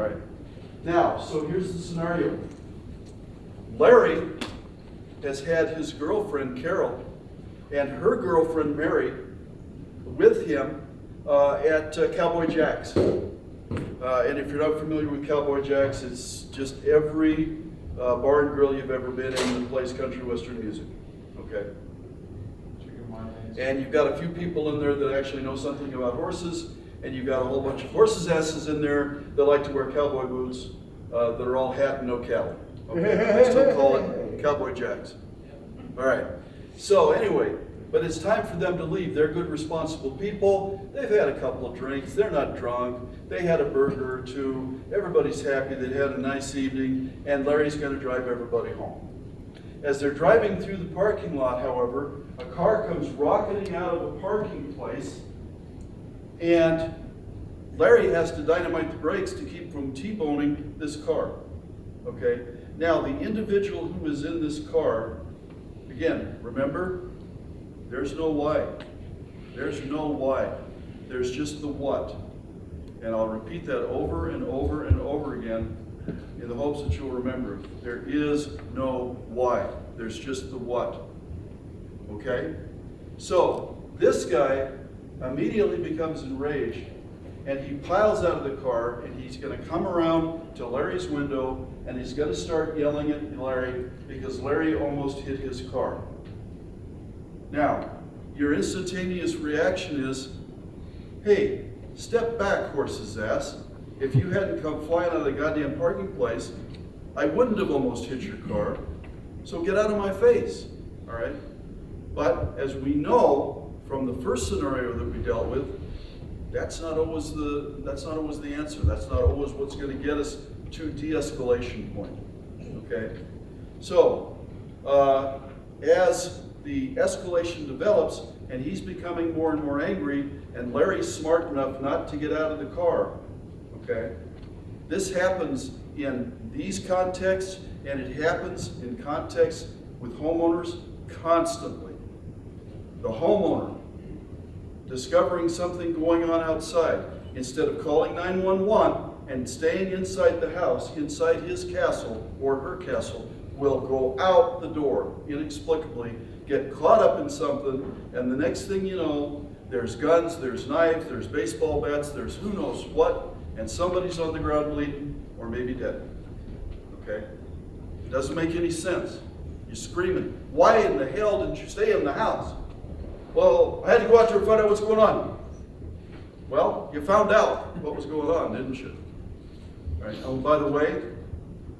All right. Now, so here's the scenario. Larry has had his girlfriend, Carol, and her girlfriend, Mary, with him at Cowboy Jack's. And if you're not familiar with Cowboy Jack's, it's just every bar and grill you've ever been in that plays country western music. Okay? And you've got a few people in there that actually know something about horses, and you've got a whole bunch of horses' asses in there that like to wear cowboy boots that are all hat and no cattle. Okay? I still call it Cowboy Jack's. All right. So anyway, but it's time for them to leave. They're good, responsible people. They've had a couple of drinks. They're not drunk. They had a burger or two. Everybody's happy. They had a nice evening, and Larry's going to drive everybody home. As they're driving through the parking lot, however, a car comes rocketing out of the parking place, and Larry has to dynamite the brakes to keep from T-boning this car. Okay? Now, the individual who is in this car, again, remember, there's no why. There's no why. There's just the what. And I'll repeat that over and over and over again in the hopes that you'll remember it. There is no why. There's just the what. Okay? So, this guy immediately becomes enraged, and he piles out of the car, and he's going to come around to Larry's window, and he's going to start yelling at Larry because Larry almost hit his car. Now, your instantaneous reaction is, hey, step back, horse's ass. If you hadn't come flying out of the goddamn parking place, I wouldn't have almost hit your car. So get out of my face, all right? But as we know from the first scenario that we dealt with, that's not always the answer. That's not always what's going to get us to de-escalation point, okay? So, as the escalation develops and he's becoming more and more angry, and Larry's smart enough not to get out of the car, okay? This happens in these contexts, and it happens in contexts with homeowners constantly. The homeowner discovering something going on outside, instead of calling 911 and staying inside the house, inside his castle or her castle, will go out the door inexplicably, get caught up in something, and the next thing you know, there's guns, there's knives, there's baseball bats, there's who knows what, and somebody's on the ground bleeding or maybe dead. Okay? It doesn't make any sense. You're screaming, why in the hell didn't you stay in the house? Well, I had to go out there and find out what's going on. Well, you found out what was going on, didn't you? All right. Oh, by the way,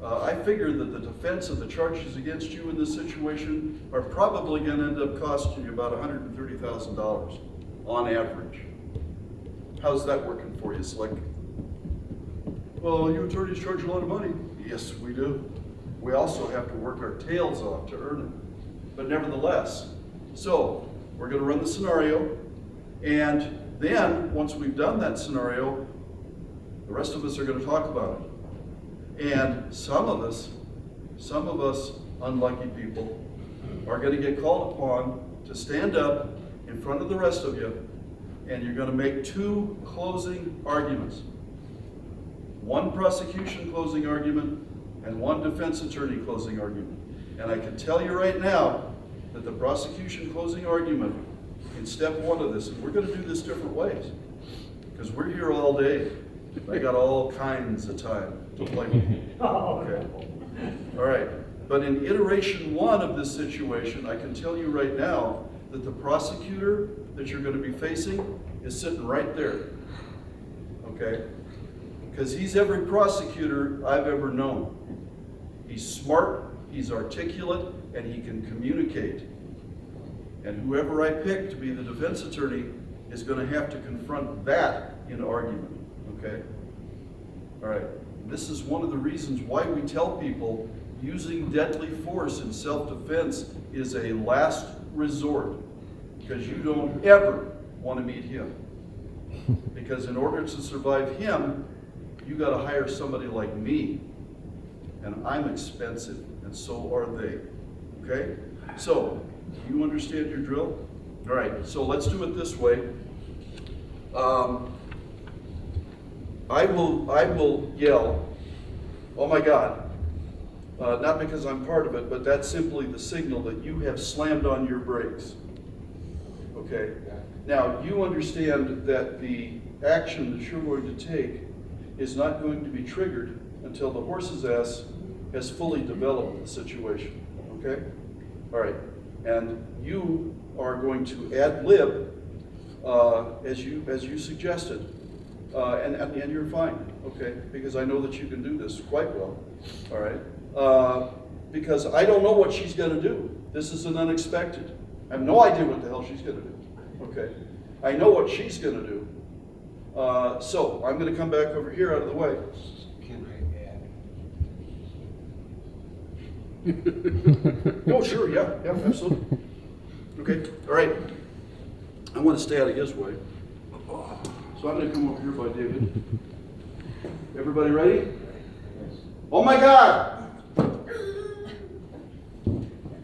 I figure that the defense of the charges against you in this situation are probably going to end up costing you about $130,000 on average. How's that working for you, Slick? Well, you attorneys charge a lot of money. Yes, we do. We also have to work our tails off to earn it. But nevertheless, so we're going to run the scenario, and then once we've done that scenario, the rest of us are going to talk about it. And some of us unlucky people, are going to get called upon to stand up in front of the rest of you, and you're going to make two closing arguments. One prosecution closing argument and one defense attorney closing argument. And I can tell you right now that the prosecution closing argument in step one of this, and we're going to do this different ways, because we're here all day. I got all kinds of time to play with. Okay. All right. But in iteration one of this situation, I can tell you right now that the prosecutor that you're going to be facing is sitting right there. Okay? Because he's every prosecutor I've ever known. He's smart, he's articulate, and he can communicate. And whoever I pick to be the defense attorney is going to have to confront that in argument. Okay? All right. This is one of the reasons why we tell people using deadly force in self-defense is a last resort, because you don't ever want to meet him. Because in order to survive him, you got to hire somebody like me, and I'm expensive, and so are they. Okay? So, do you understand your drill? All right, so let's do it this way. I will yell, oh my God. Not because I'm part of it, but that's simply the signal that you have slammed on your brakes. Okay? Now, you understand that the action that you're going to take is not going to be triggered until the horse's ass has fully developed the situation. Okay? All right. And you are going to ad lib as you suggested. And you're fine, okay? Because I know that you can do this quite well, all right? Because I don't know what she's gonna do. This is an unexpected. I have no idea what the hell she's gonna do, okay? I know what she's gonna do. So I'm gonna come back over here out of the way. Can I add? Oh, sure, yeah, absolutely. Okay, all right. I want to stay out of his way. So I'm going to come over here by David. Everybody ready? Oh my God!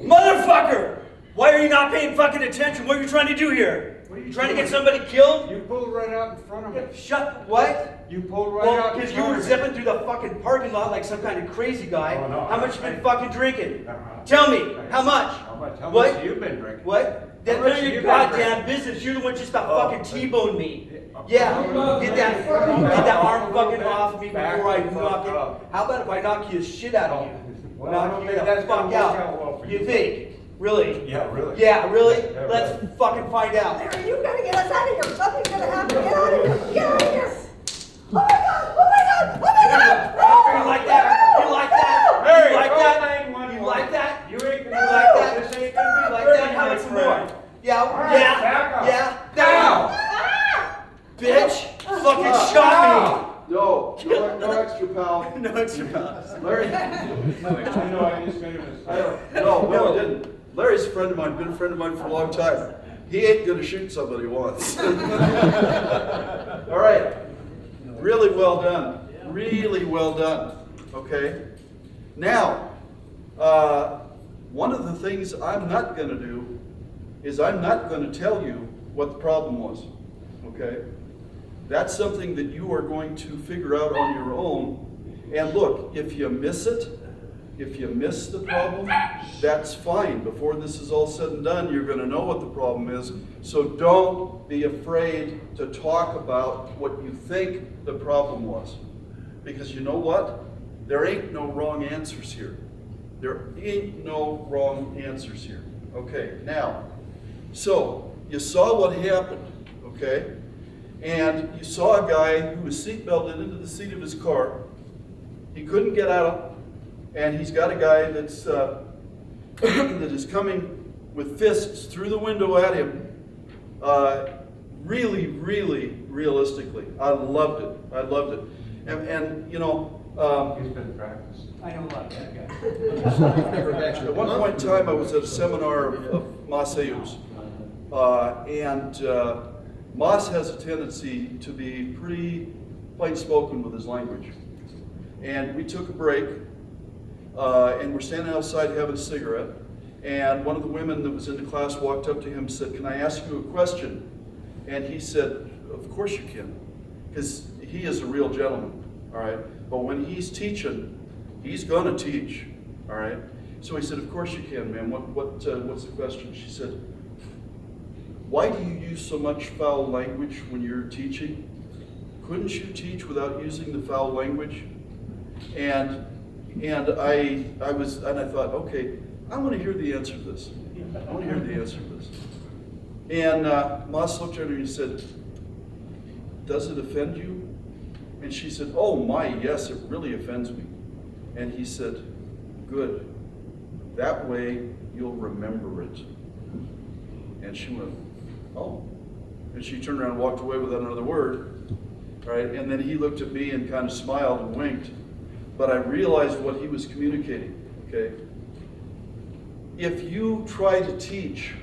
Motherfucker! Why are you not paying fucking attention? What are you trying to do here? What are you trying to doing? get somebody killed? You pulled right out in front of me. Shut what? You pulled right Well, out in because front you were of me. zipping through the fucking parking lot like some kind of crazy guy. Oh, no, How much you been I- fucking drinking? Uh-huh. Tell me, how much? How much? How What? much have you been drinking? What? That's How much none of have your you been goddamn drinking? business. You're the one just about Oh, fucking T-boned me. Oh, Yeah, oh, get oh, that, oh, get that oh, arm oh, fucking back- off me back before I the fuck knock it. up. How about if I knock you the shit out of you? Well, I Knock don't you think the that's gonna fuck work out. out well for You you. think? Really? Yeah, really. Yeah, really? Yeah, Let's really. fucking find out. Larry, you gotta get us out of here. Something's gonna happen. Get out of here. Get out of here. Oh my God. Oh my God. Oh my God. You like that? You like that? Hey, You like call that? 911. You like that? You ain't You gonna like that? This ain't gonna be You like pretty, that? How my much friend. more? Yeah, All right, yeah, back up. yeah. Now. Bitch, fucking shot No extra pal. me. No extra pounds. Larry, I know I just made a mistake. no, I didn't. Larry's a friend of mine, been a friend of mine for a long time. He ain't gonna shoot somebody once. All right, really well done. Really well done, okay? Now, one of the things I'm not gonna do is I'm not gonna tell you what the problem was, okay? That's something that you are going to figure out on your own. And look, if you miss it, if you miss the problem, that's fine. Before this is all said and done, you're going to know what the problem is. So don't be afraid to talk about what you think the problem was. Because you know what? There ain't no wrong answers here. There ain't no wrong answers here. Okay, now, so you saw what happened, okay? And you saw a guy who was seatbelted into the seat of his car. He couldn't get out, and he's got a guy that's that is coming with fists through the window at him. Really, really realistically, I loved it. I loved it, and you know. He's been practicing. I know about that guy. At one point in time, I was at a seminar of Masayu's, and Mas has a tendency to be pretty plain-spoken with his language. And we took a break, and we're standing outside having a cigarette, and one of the women that was in the class walked up to him and said, "Can I ask you a question?" And he said, "Of course you can," because he is a real gentleman, all right? But when he's teaching, he's gonna teach, all right? So he said, "Of course you can, ma'am. What's the question?" She said, "Why do you use so much foul language when you're teaching? Couldn't you teach without using the foul language?" And I thought, okay, I want to hear the answer to this. I want to hear the answer to this. And Mas looked at her and he said, "Does it offend you?" And she said, "Oh my, yes, it really offends me." And he said, "Good. That way you'll remember it." And she went, "Oh." And she turned around and walked away without another word. Right? And then he looked at me and kind of smiled and winked. But I realized what he was communicating, okay? If you try to teach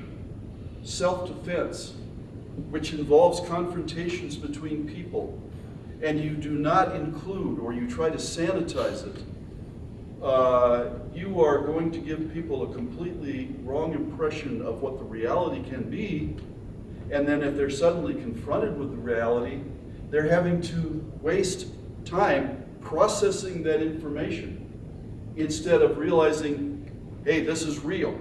self-defense, which involves confrontations between people, and you do not include or you try to sanitize it, you are going to give people a completely wrong impression of what the reality can be. And then if they're suddenly confronted with the reality, they're having to waste time processing that information instead of realizing, hey, this is real.